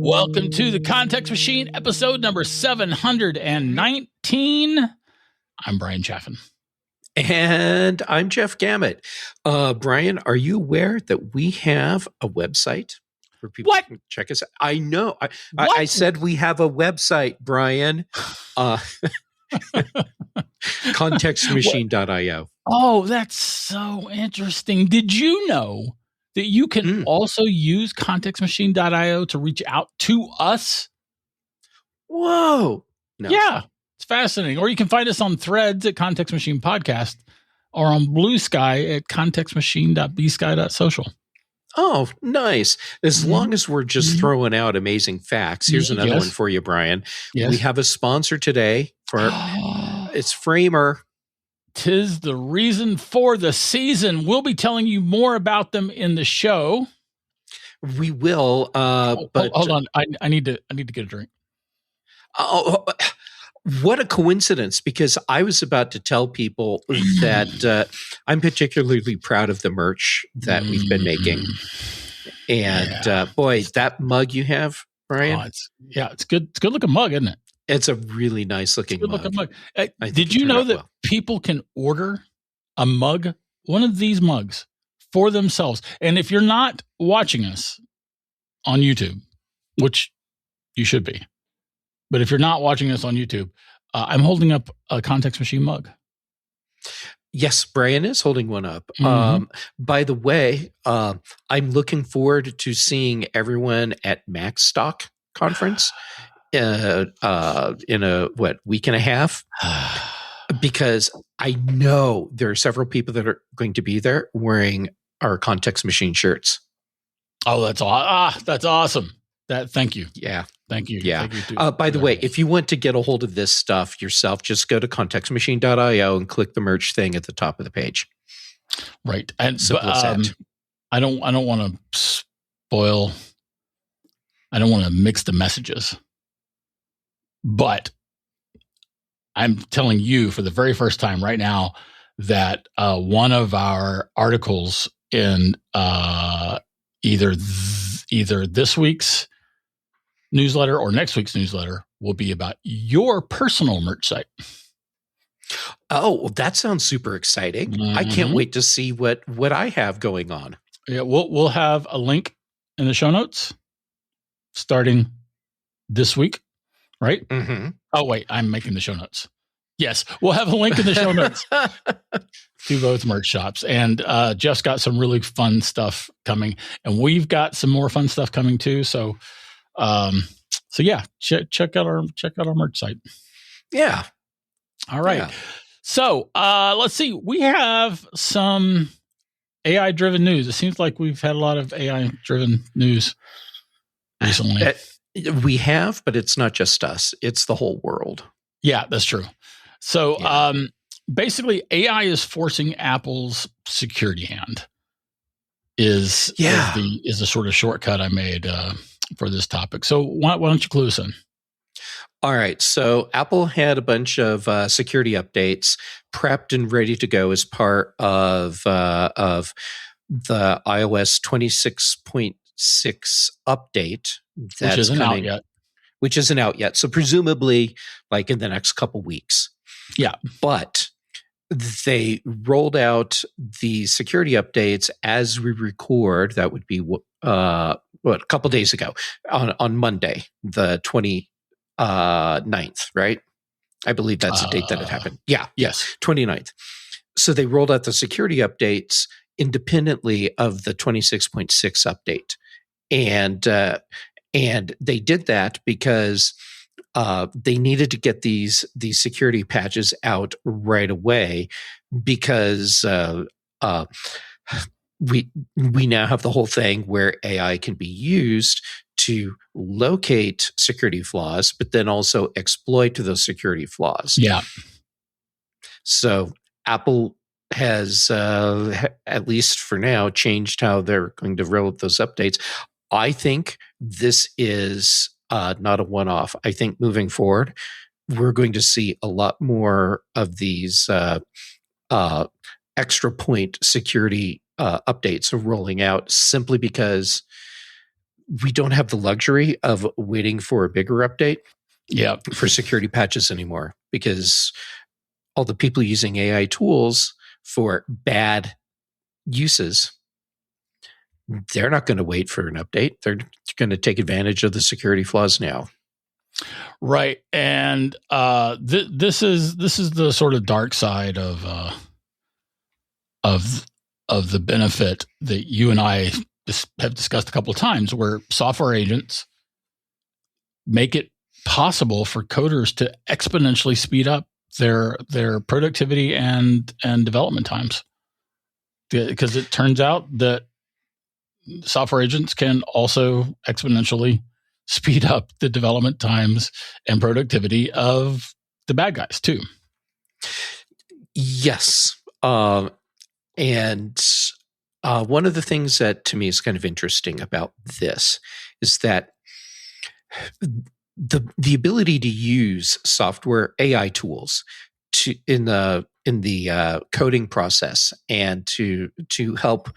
Welcome to the Context Machine, episode number 719. I'm Bryan Jeff. And I'm Jeff Gamet. Bryan, are you aware that we have a website where people can check us out? I know. I said we have a website, Bryan. Contextmachine.io. Oh, that's so interesting. Did you know that you can also use contextmachine.io to reach out to us? Whoa. No. Yeah, it's fascinating. Or you can find us on Threads at Context Machine Podcast or on Blue Sky at contextmachine.bsky.social. Oh, nice. As long as we're just throwing out amazing facts. Here's another one for you, Bryan. Yes. We have a sponsor today for it's Framer. 'Tis the reason for the season. We'll be telling you more about them in the show. We will, but hold on. I need to get a drink. Oh, what a coincidence, because I was about to tell people that I'm particularly proud of the merch that we've been making. And boy, that mug you have, Bryan. It's good. It's a good looking mug, isn't it? It's a really nice looking mug. Did you know that people can order a mug, one of these mugs, for themselves? And if you're not watching us on YouTube, which you should be, but if you're not watching us on YouTube, I'm holding up a Context Machine mug. Yes, Bryan is holding one up. By the way, I'm looking forward to seeing everyone at MacStock conference in a week and a half, because I know there are several people that are going to be there wearing our Context Machine shirts. Oh, that's awesome. Thank you. Yeah. Thank you. Yeah. Thank you by the way, if you want to get a hold of this stuff yourself, just go to contextmachine.io and click the merch thing at the top of the page. Right. And simple as that. I don't want to spoil. I don't want to mix the messages. But I'm telling you for the very first time right now that one of our articles in either this week's newsletter or next week's newsletter will be about your personal merch site. Oh, well, that sounds super exciting. I can't wait to see what I have going on. Yeah, we'll have a link in the show notes starting this week, right? Oh, wait, I'm making the show notes. Yes, we'll have a link in the show notes to both merch shops. And Jeff's got some really fun stuff coming, and we've got some more fun stuff coming too. So yeah, check out our merch site. Yeah. All right. Yeah. So let's see. We have some AI-driven news. It seems like we've had a lot of AI-driven news recently. We have, but it's not just us. It's the whole world. Yeah, that's true. So basically, AI is forcing Apple's security hand. Is a sort of shortcut I made for this topic. So why don't you clue us in? All right. So Apple had a bunch of security updates prepped and ready to go as part of the iOS 26.6 update. Which isn't out yet. Which isn't out yet. So presumably like in the next couple weeks. Yeah. But they rolled out the security updates as we record. That would be a couple days ago on Monday, the 29th, right? I believe that's the date that it happened. Yeah. Yes. 29th. So they rolled out the security updates independently of the 26.6 update. And they did that because they needed to get these security patches out right away, because we now have the whole thing where AI can be used to locate security flaws, but then also exploit those security flaws. Yeah. So Apple has, at least for now, changed how they're going to roll out those updates. I think this is not a one-off. I think moving forward, we're going to see a lot more of these extra point security updates rolling out, simply because we don't have the luxury of waiting for a bigger update for security patches anymore, because all the people using AI tools for bad uses, they're not going to wait for an update. They're going to take advantage of the security flaws now. Right. And this is the sort of dark side of the benefit that you and I have discussed a couple of times, where software agents make it possible for coders to exponentially speed up their productivity and development times. Because it turns out that software agents can also exponentially speed up the development times and productivity of the bad guys too. Yes. And one of the things that to me is kind of interesting about this is that the ability to use software AI tools in the coding process and to help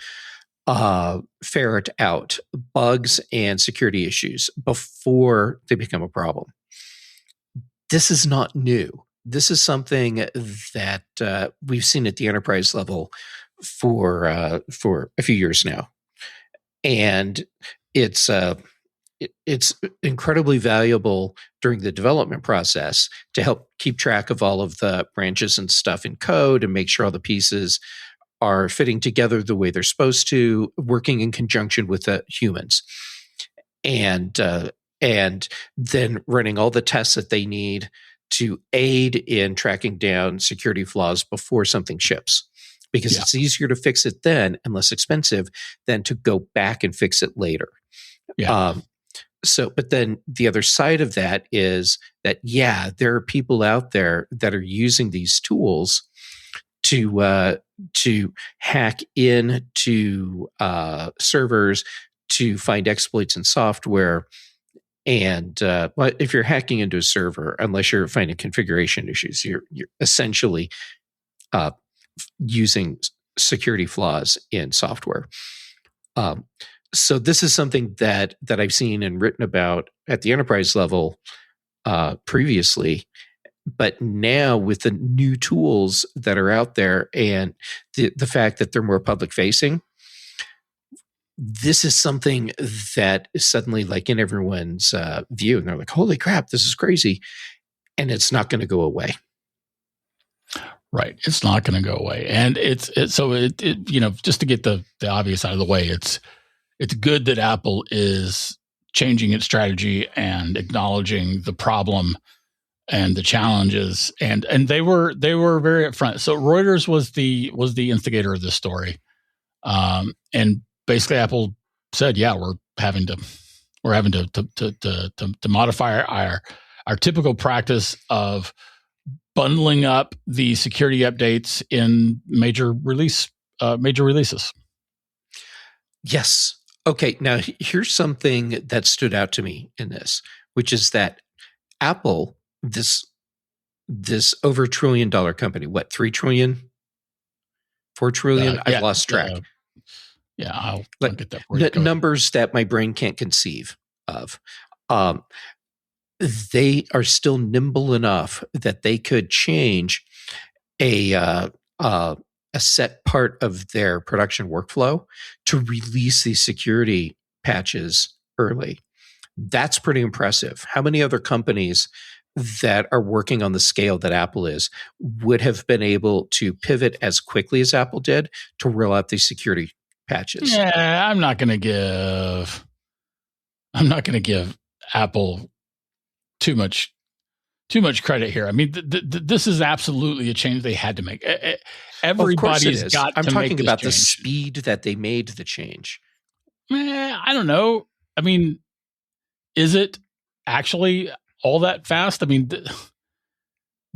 ferret out bugs and security issues before they become a problem. This is not new. This is something that we've seen at the enterprise level for a few years now, and it's incredibly valuable during the development process to help keep track of all of the branches and stuff in code and make sure all the pieces are fitting together the way they're supposed to, working in conjunction with the humans, and then running all the tests that they need to aid in tracking down security flaws before something ships, because it's easier to fix it then and less expensive than to go back and fix it later. But then the other side of that is that, there are people out there that are using these tools to hack into servers to find exploits in software. And if you're hacking into a server, unless you're finding configuration issues, you're essentially using security flaws in software. So this is something that I've seen and written about at the enterprise level previously, but now with the new tools that are out there and the fact that they're more public facing, this is something that is suddenly like in everyone's view, and they're like, "Holy crap, this is crazy!" And it's not going to go away. Right, it's not going to go away, and it's just to get the obvious out of the way, it's good that Apple is changing its strategy and acknowledging the problem and the challenges, and they were very upfront. So Reuters was the instigator of this story, and basically Apple said, we're having to modify our typical practice of bundling up the security updates in major releases. Yes. Okay. Now here's something that stood out to me in this, which is that Apple, this over $1 trillion company, what, 3 trillion, 4 trillion? I've lost track. I'll get that. Numbers that my brain can't conceive of. They are still nimble enough that they could change a set part of their production workflow to release these security patches early. That's pretty impressive. How many other companies that are working on the scale that Apple is would have been able to pivot as quickly as Apple did to roll out these security patches? Yeah, I'm not going to give Apple too much credit here. I mean, this is absolutely a change they had to make. Everybody's got to make this change. I'm talking about the speed that they made the change. I don't know. I mean, is it actually all that fast? I mean,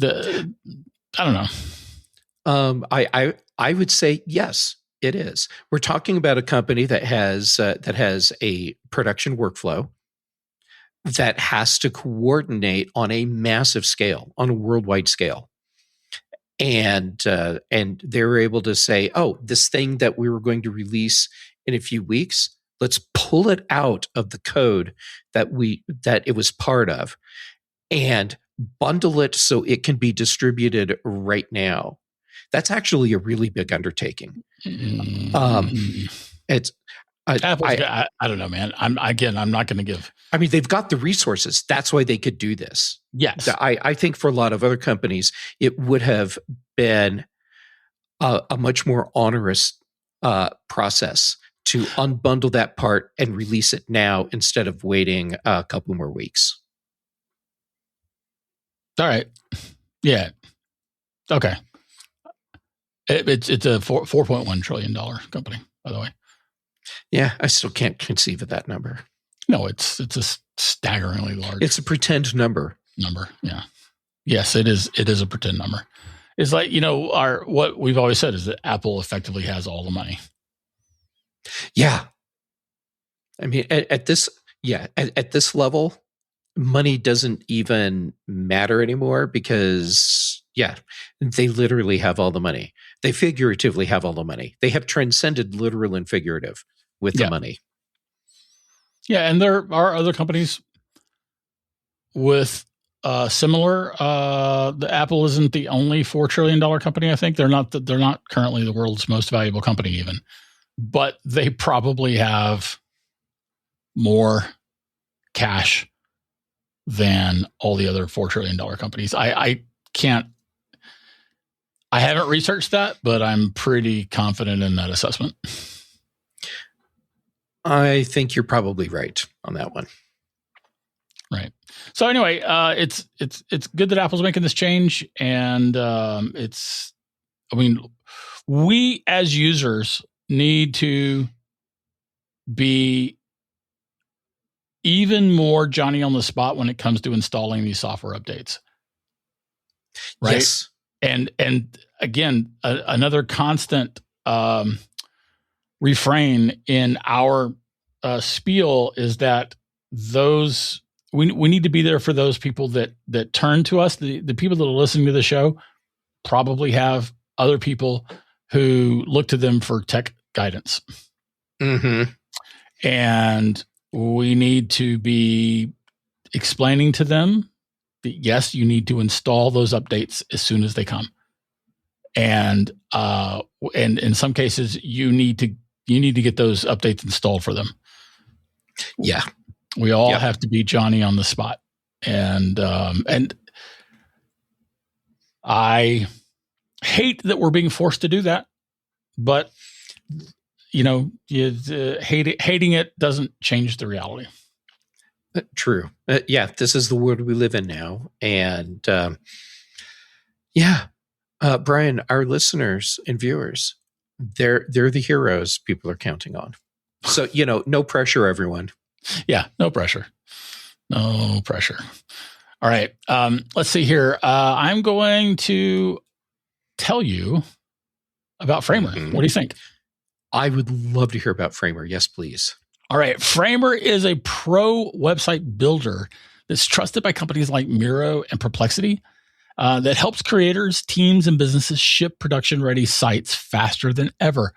I don't know. I would say yes, it is. We're talking about a company that has a production workflow that has to coordinate on a massive scale, on a worldwide scale. And they were able to say, oh, this thing that we were going to release in a few weeks, Let's pull it out of the code that it was part of and bundle it so it can be distributed right now. That's actually a really big undertaking. It's I don't know, man. I'm not going to give. I mean, they've got the resources. That's why they could do this. Yes. I think for a lot of other companies, it would have been a much more onerous process to unbundle that part and release it now instead of waiting a couple more weeks. All right. Yeah. Okay. It's a $4.1 trillion company, by the way. Yeah, I still can't conceive of that number. No, it's a staggeringly large. It's a pretend number. Yeah. Yes, it is. It is a pretend number. It's like, what we've always said is that Apple effectively has all the money. Yeah. I mean, at this level, money doesn't even matter anymore because, they literally have all the money. They figuratively have all the money. They have transcended literal and figurative with the money. Yeah, and there are other companies with similar. The Apple isn't the only $4 trillion company. I think they're not currently the world's most valuable company, even, but they probably have more cash than all the other $4 trillion companies. I haven't researched that, but I'm pretty confident in that assessment. I think you're probably right on that one. Right. So anyway, it's good that Apple's making this change, and we as users need to be even more Johnny on the spot when it comes to installing these software updates. Right. Yes. And again, another constant refrain in our spiel is that we need to be there for those people that turn to us. The people that are listening to the show probably have other people who look to them for tech guidance. Mm-hmm. And we need to be explaining to them that, yes, you need to install those updates as soon as they come. And in some cases, you need to get those updates installed for them. Yeah. We all have to be Johnny on the spot. And I hate that we're being forced to do that, but hating it doesn't change the reality. True. This is the world we live in now. And Bryan, our listeners and viewers, they're the heroes people are counting on. So, no pressure, everyone. Yeah, no pressure. No pressure. All right. Let's see here. I'm going to tell you about Framer. Mm-hmm. What do you think? I would love to hear about Framer. Yes, please. All right. Framer is a pro website builder that's trusted by companies like Miro and Perplexity that helps creators, teams, and businesses ship production-ready sites faster than ever.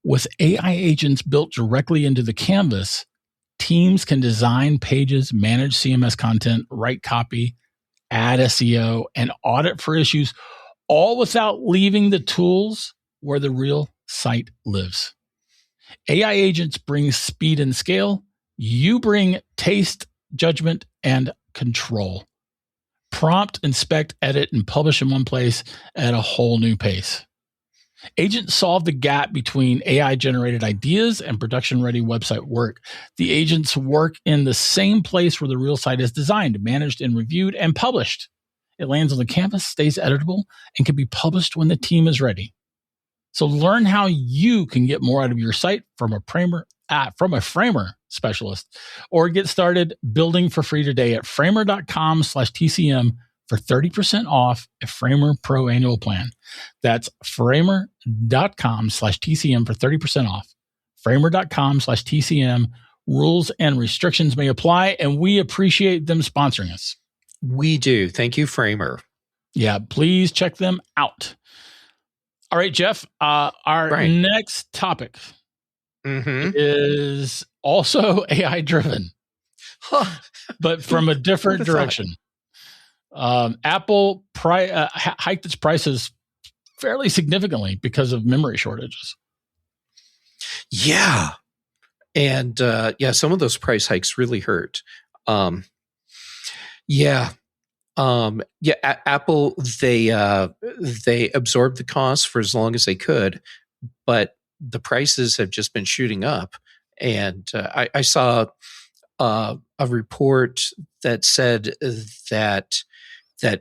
With AI agents built directly into the canvas, teams can design pages, manage CMS content, write copy, add SEO, and audit for issues, all without leaving the tools where the real site lives. AI agents bring speed and scale. You bring taste, judgment, and control. Prompt, inspect, edit, and publish in one place at a whole new pace. Agents solve the gap between AI-generated ideas and production-ready website work. The agents work in the same place where the real site is designed, managed, and reviewed, and published. It lands on the canvas, stays editable, and can be published when the team is ready. So learn how you can get more out of your site from a Framer specialist, or get started building for free today at framer.com/TCM for 30% off a Framer Pro annual plan. That's framer.com/TCM for 30% off. Framer.com/TCM. Rules and restrictions may apply, and we appreciate them sponsoring us. We do. Thank you, Framer. Yeah, please check them out. All right, Jeff, our next topic is also AI driven, but from a different direction. Apple hiked its prices fairly significantly because of memory shortages. Yeah. And some of those price hikes really hurt. Apple, they absorbed the cost for as long as they could, but the prices have just been shooting up. And I saw a report that said that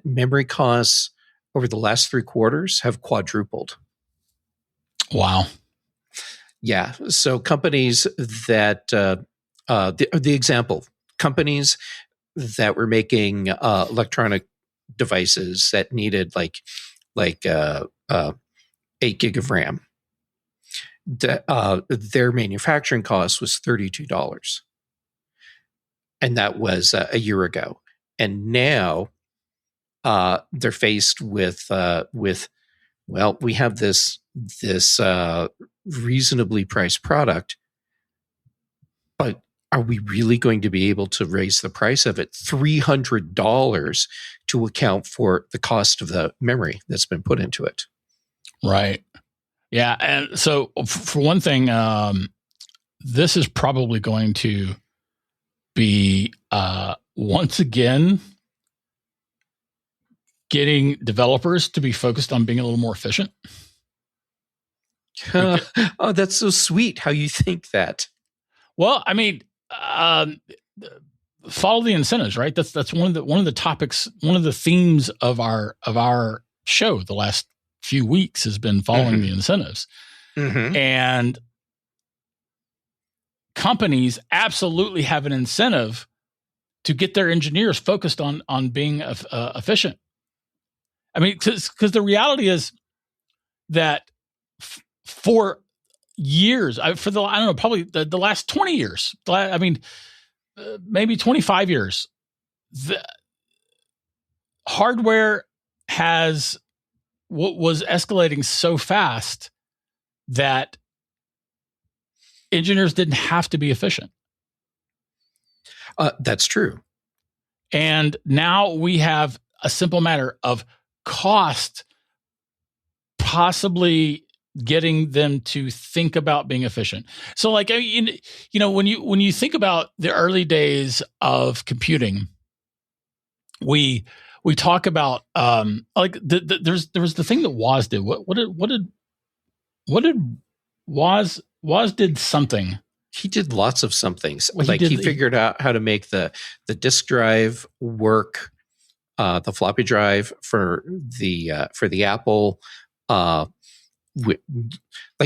memory costs over the last 3 quarters have quadrupled. Wow. Yeah. So companies that the example, companies that were making electronic devices that needed like 8 gig of RAM, their manufacturing cost was $32, and that was a year ago. And now they're faced with we have this reasonably priced product, but are we really going to be able to raise the price of it $300 to account for the cost of the memory that's been put into it? Right. Yeah. And so for one thing, this is probably going to be once again getting developers to be focused on being a little more efficient. Oh, that's so sweet how you think that. Well, I mean, follow the incentives, right? That's one of the topics, one of the themes of our show the last few weeks has been following the incentives. And companies absolutely have an incentive to get their engineers focused on being efficient. I mean, because the reality is that for years, probably the last 20 years, maybe 25 years, the hardware was escalating so fast that engineers didn't have to be efficient. That's true. And now we have a simple matter of cost possibly getting them to think about being efficient. So like, when you think about the early days of computing, we talk about there was the thing that Woz did. What did Woz did something. He did lots of somethings. He figured out how to make the disk drive work, the floppy drive for the Apple.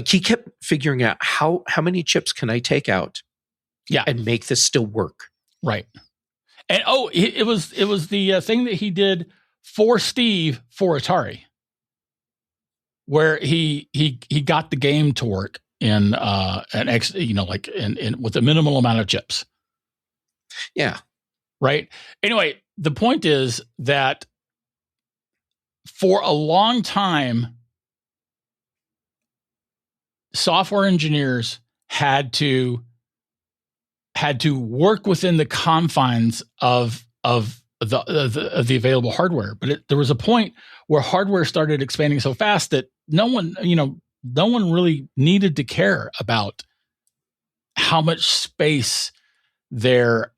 He kept figuring out how many chips can I take out, and make this still work. Right. And it was the thing that he did for Steve for Atari, where he got the game to work in with a minimal amount of chips. Yeah. Right. Anyway, the point is that for a long time, software engineers had to work within the confines of the available hardware. But there was a point where hardware started expanding so fast that no one really needed to care about how much space their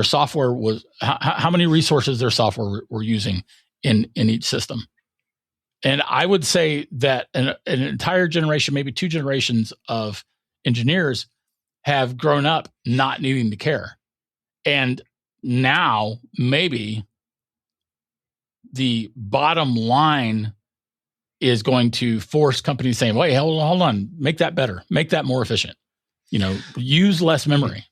software was, how many resources their software were using in each system. And I would say that an entire generation, maybe 2 generations of engineers have grown up not needing to care. And now maybe the bottom line is going to force companies saying, wait, hold on, make that better, make that more efficient, use less memory.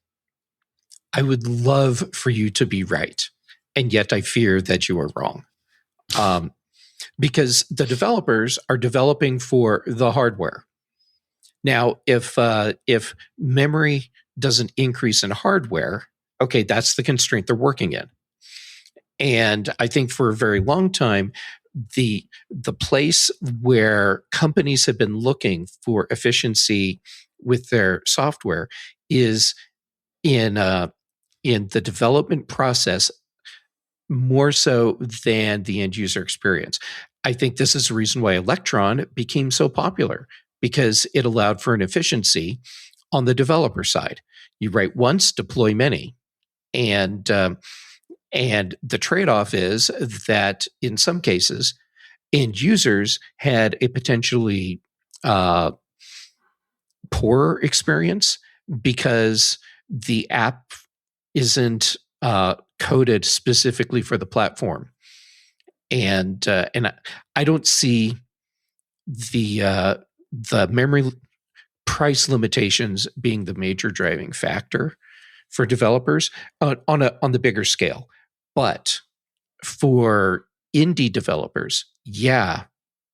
I would love for you to be right. And yet I fear that you are wrong. Because the developers are developing for the hardware. Now, if memory doesn't increase in hardware, okay, that's the constraint they're working in. And I think for a very long time, the place where companies have been looking for efficiency with their software is in the development process more so than the end user experience. I think this is the reason why Electron became so popular, because it allowed for an efficiency on the developer side. You write once, deploy many. And the trade-off is that in some cases, end users had a potentially poor experience because the app isn't coded specifically for the platform, and I don't see the memory price limitations being the major driving factor for developers on the bigger scale. But for indie developers, yeah.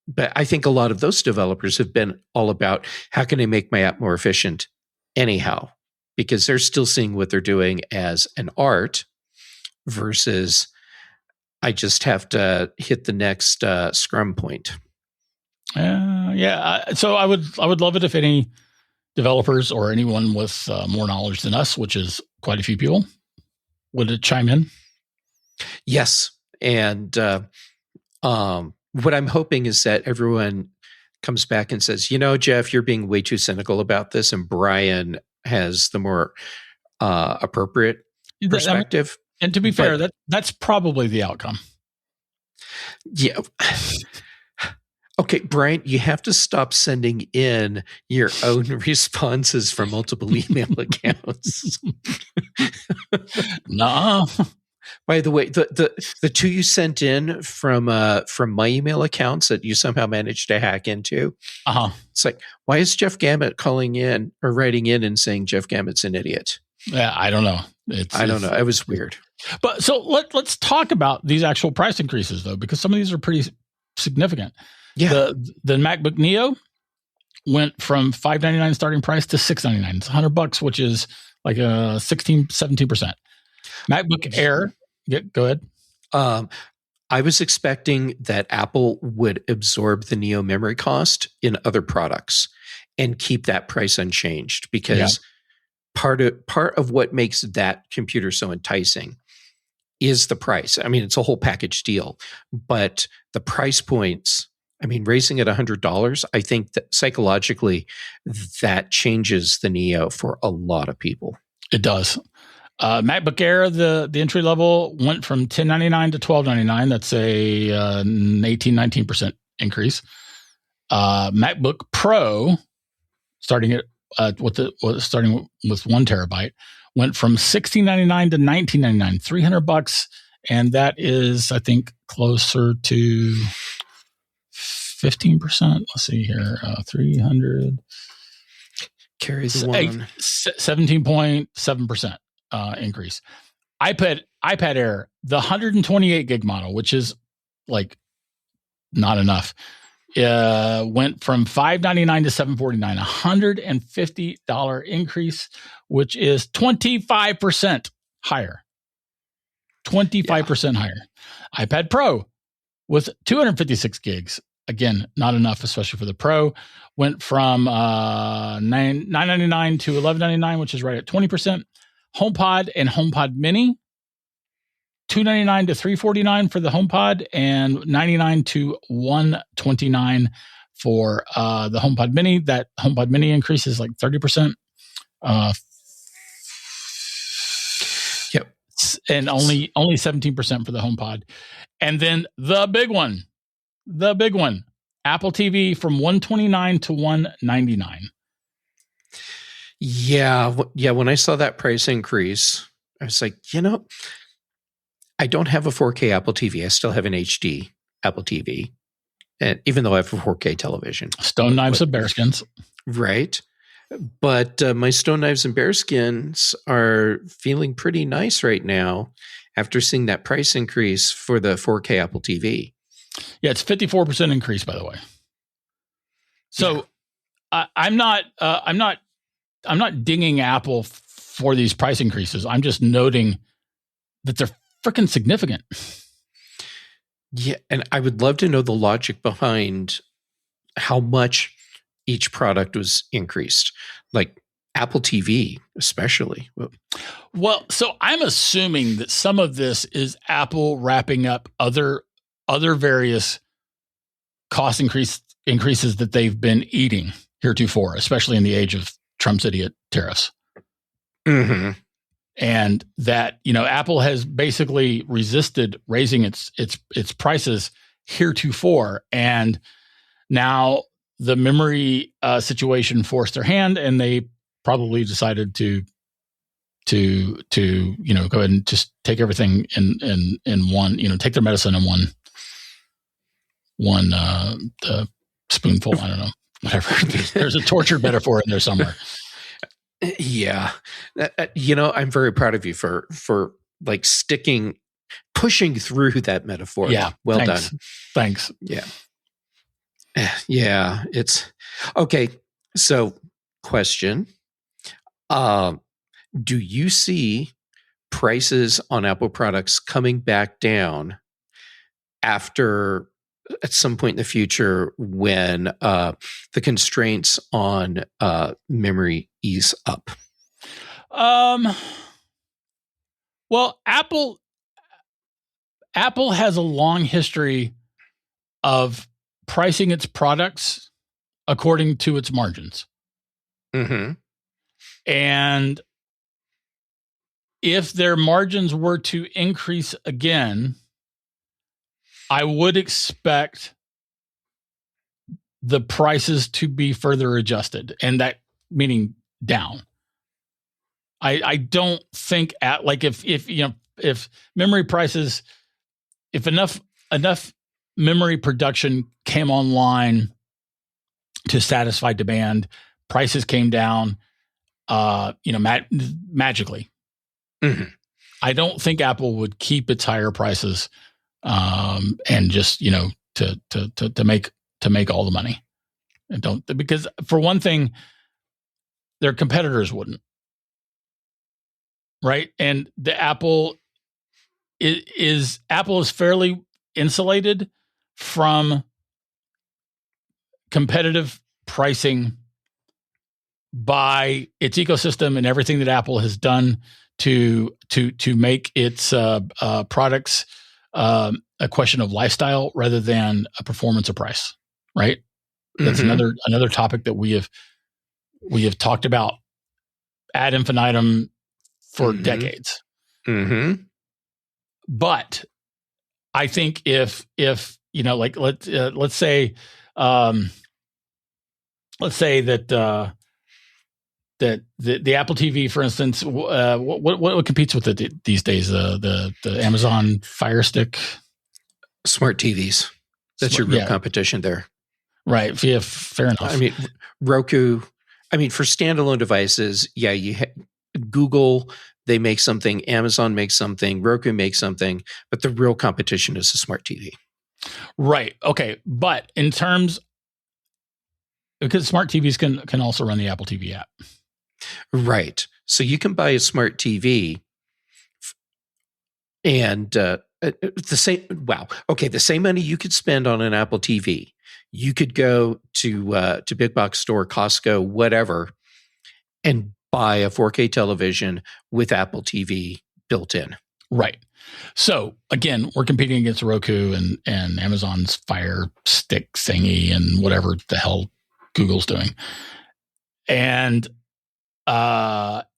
But I think a lot of those developers have been all about how can I make my app more efficient anyhow, because they're still seeing what they're doing as an art versus I just have to hit the next Scrum point. So I would love it if any developers or anyone with more knowledge than us, which is quite a few people, would chime in. Yes. And what I'm hoping is that everyone comes back and says, Jeff, you're being way too cynical about this, and Bryan has the more appropriate perspective. And to be fair, that's probably the outcome. Yeah. Okay, Bryan, you have to stop sending in your own responses from multiple email accounts. Nah. By the way, the two you sent in from my email accounts that you somehow managed to hack into, it's like, why is Jeff Gamet calling in or writing in and saying Jeff Gamet's an idiot? Yeah, I don't know. I don't know. It was weird. But so let's talk about these actual price increases, though, because some of these are pretty significant. Yeah. The MacBook Neo went from $599 starting price to $699. It's $100, which is like a 17%. MacBook Air, go ahead. I was expecting that Apple would absorb the Neo memory cost in other products and keep that price unchanged, because part of what makes that computer so enticing is the price. I mean, it's a whole package deal, but the price points, I mean, raising it $100, I think that psychologically that changes the Neo for a lot of people. It does. MacBook Air, the entry level went from $1099 to $1299. That's a 19% increase. MacBook Pro, starting with 1 terabyte, went from $1699 to $1999, $300, and that is, I think, closer to 15%. Let's see here, 300. Carry the one. 17.7%. Increase. iPad Air, the 128 gig model, which is like not enough, went from $599 to $749, $150 increase, which is 25% higher. 25% higher. iPad Pro with 256 gigs. Again, not enough, especially for the Pro. Went from $999 to $1199, which is right at 20%. HomePod and HomePod Mini, $299 to $349 for the HomePod, and $99 to $129 for the HomePod Mini. That HomePod Mini increases like 30%. Yep, and only 17% for the HomePod. And then the big one, Apple TV from $129 to $199. Yeah. When I saw that price increase, I was like, I don't have a 4K Apple TV. I still have an HD Apple TV, and even though I have a 4K television. Stone knives and bearskins. Right. But my stone knives and bearskins are feeling pretty nice right now after seeing that price increase for the 4K Apple TV. Yeah, it's 54% increase, by the way. So I'm not dinging Apple for these price increases. I'm just noting that they're freaking significant. Yeah, and I would love to know the logic behind how much each product was increased, like Apple TV, especially. Well, so I'm assuming that some of this is Apple wrapping up other various cost increases that they've been eating heretofore, especially in the age of Trump's idiot tariffs. Mm-hmm. And that, Apple has basically resisted raising its prices heretofore, and now the memory situation forced their hand, and they probably decided to go ahead and just take everything in one, take their medicine in one spoonful. I don't know, whatever. There's a tortured metaphor in there somewhere. Yeah, I'm very proud of you for like pushing through that metaphor. Yeah, well thanks. done. Thanks. Yeah, it's okay. So, question: do you see prices on Apple products coming back down after, at some point in the future, when the constraints on memory ease up? Well, Apple has a long history of pricing its products according to its margins. Mm-hmm. And if their margins were to increase again, I would expect the prices to be further adjusted, and that meaning down. I don't think if memory prices, if enough memory production came online to satisfy demand, prices came down, magically. Mm-hmm. I don't think Apple would keep its higher prices, and just to make all the money. And don't, because for one thing, their competitors wouldn't, right? And the Apple is fairly insulated from competitive pricing by its ecosystem and everything that Apple has done to make its products a question of lifestyle rather than a performance or price, right? That's another topic that we have talked about ad infinitum for decades. Mm-hmm. But I think if like let's say that that the Apple TV, for instance, what competes with it these days? The Amazon Fire Stick, smart TVs. That's your real competition there, right? Yeah, fair enough. I mean, Roku. I mean, for standalone devices, Google, they make something, Amazon makes something, Roku makes something, but the real competition is the smart TV. Right. Okay. But in terms, because smart TVs can also run the Apple TV app. Right. So you can buy a smart TV and the same money you could spend on an Apple TV, you could go to big box store, Costco, whatever, and buy a 4K television with Apple TV built in. Right. So again, we're competing against Roku and Amazon's Fire Stick thingy and whatever the hell Google's doing. And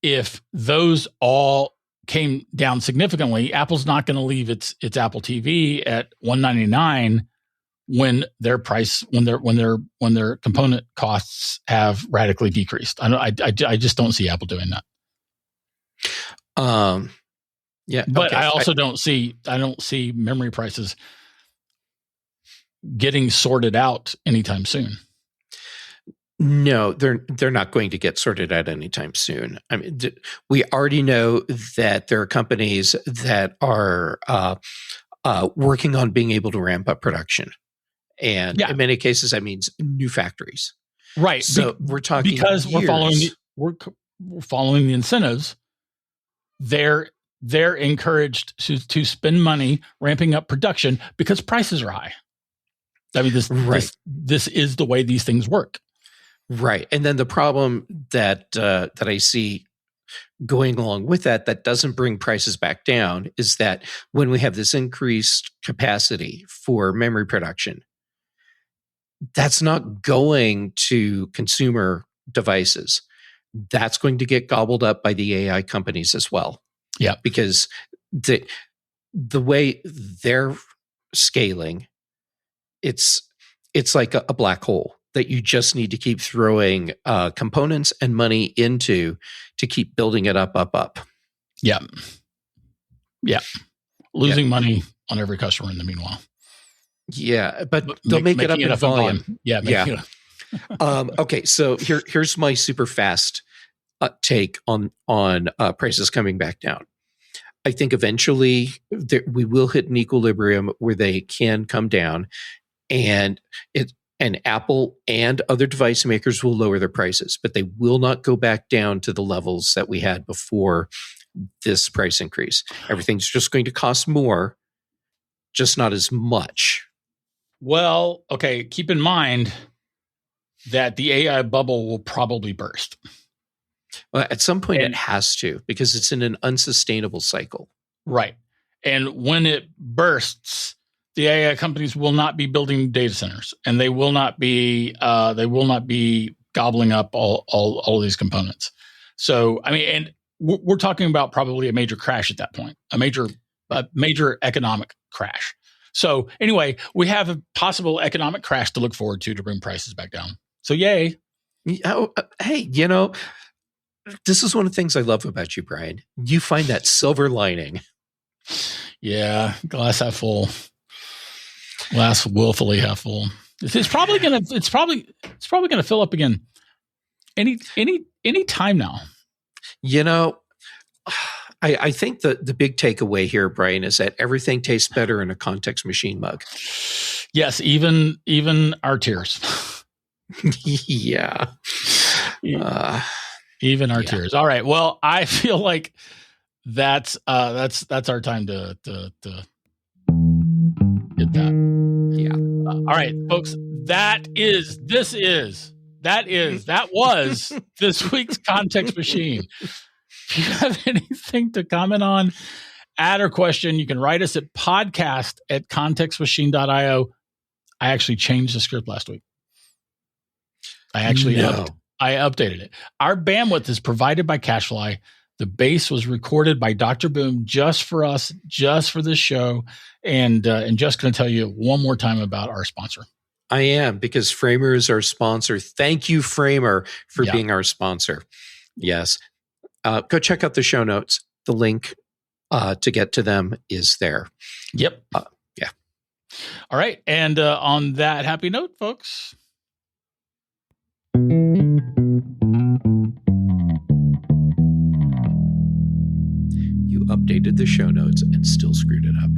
if those all came down significantly, Apple's not going to leave its Apple TV at $199 when their component costs have radically decreased. I just don't see Apple doing that. Yeah, but okay. I also don't see memory prices getting sorted out anytime soon. No, they're not going to get sorted out anytime soon. I mean, we already know that there are companies that are working on being able to ramp up production, and in many cases, that means new factories. Right. So we're talking because we're following the incentives. they're encouraged to spend money ramping up production because prices are high. I mean, this is the way these things work. Right. And then the problem that I see going along with that doesn't bring prices back down is that when we have this increased capacity for memory production, that's not going to consumer devices. That's going to get gobbled up by the AI companies as well. Yeah. Because the way they're scaling, it's like a black hole that you just need to keep throwing components and money into to keep building it up. Yeah. Yeah. Losing money on every customer in the meanwhile. Yeah, but they'll make it up in volume. Yeah. Okay, so here's my super fast take on prices coming back down. I think eventually we will hit an equilibrium where they can come down, and Apple and other device makers will lower their prices, but they will not go back down to the levels that we had before this price increase. Everything's just going to cost more, just not as much. Well, okay, keep in mind that the AI bubble will probably burst. Well, at some point it has to, because it's in an unsustainable cycle. Right. And when it bursts, the AI companies will not be building data centers, and they will not be gobbling up all of these components. So, I mean, and we're talking about probably a major crash at that point, a major economic crash. So anyway, we have a possible economic crash to look forward to bring prices back down. So yay. Oh, hey, this is one of the things I love about you, Bryan. You find that silver lining. Yeah, glass half full. Glass willfully half full. It's probably gonna fill up again any time now. I think the big takeaway here, Bryan, is that everything tastes better in a context machine mug. Yes, even our tears. Yeah. Even our tears. All right. Well, I feel like that's our time to get that. Yeah. All right, folks. That was this week's Context Machine. If you have anything to comment on, add or question, you can write us at podcast@contextmachine.io. I actually changed the script last week. I updated it. Our bandwidth is provided by CashFly. The bass was recorded by Dr. Boom just for us, just for this show. And just going to tell you one more time about our sponsor. I am, because Framer is our sponsor. Thank you, Framer, for being our sponsor. Yes. Go check out the show notes. The link to get to them is there. Yep. Yeah. All right. And on that happy note, folks. You updated the show notes and still screwed it up.